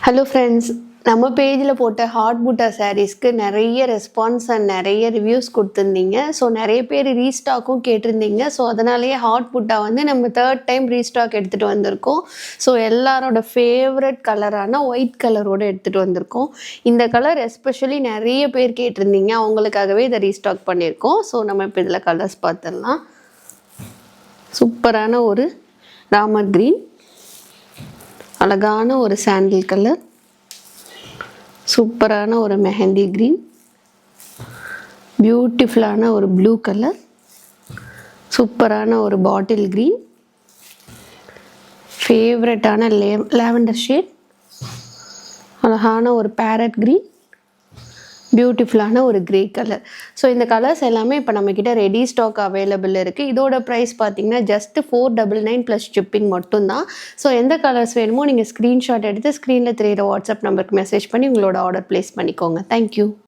Hello friends, நம்ம பேஜில் போட்ட ஹாட் பூட்டா சாரீஸ்க்கு நிறைய ரெஸ்பான்ஸ் அண்ட் நிறைய ரிவ்யூஸ் கொடுத்துருந்தீங்க. ஸோ நிறைய பேர் ரீஸ்டாக்கும் கேட்டிருந்தீங்க. ஸோ அதனாலேயே ஹாட் பூட்டா வந்து நம்ம 3rd டைம் ரீஸ்டாக் எடுத்துகிட்டு வந்திருக்கோம். ஸோ எல்லாரோட ஃபேவரட் கலரான ஒயிட் கலரோடு எடுத்துகிட்டு வந்திருக்கோம். இந்த கலர் எஸ்பெஷலி நிறைய பேர் கேட்டிருந்தீங்க, அவங்களுக்காகவே இதை ரீஸ்டாக் பண்ணியிருக்கோம். ஸோ நம்ம இப்போ இதில் கலர்ஸ் பார்த்துடலாம். சூப்பரான ஒரு ராமர் க்ரீன், அழகான ஒரு சாண்டில் கலர், சூப்பரான ஒரு மெஹந்தி க்ரீன், பியூட்டிஃபுல்லான ஒரு ப்ளூ கலர், சூப்பரான ஒரு பாட்டில் க்ரீன், ஃபேவரட்டான லாவெண்டர் ஷேட், அழகான ஒரு பேரட் க்ரீன், பியூட்டிஃபுல்லான ஒரு கிரே கலர். ஸோ இந்த கலர்ஸ் எல்லாமே இப்போ நம்மக்கிட்ட ரெடி ஸ்டாக் அவைலபிள் இருக்குது. இதோட ப்ரைஸ் பார்த்தீங்கன்னா ஜஸ்ட் 499 ப்ளஸ் ஷிப்பிங் மட்டும்தான். ஸோ எந்த கலர்ஸ் வேணுமோ நீங்கள் ஸ்க்ரீன்ஷாட் எடுத்து ஸ்க்ரீனில் தெரியிற வாட்ஸ்அப் நம்பருக்கு மெசேஜ் பண்ணி உங்களோட ஆர்டர் ப்ளேஸ் பண்ணிக்கோங்க. தேங்க்யூ.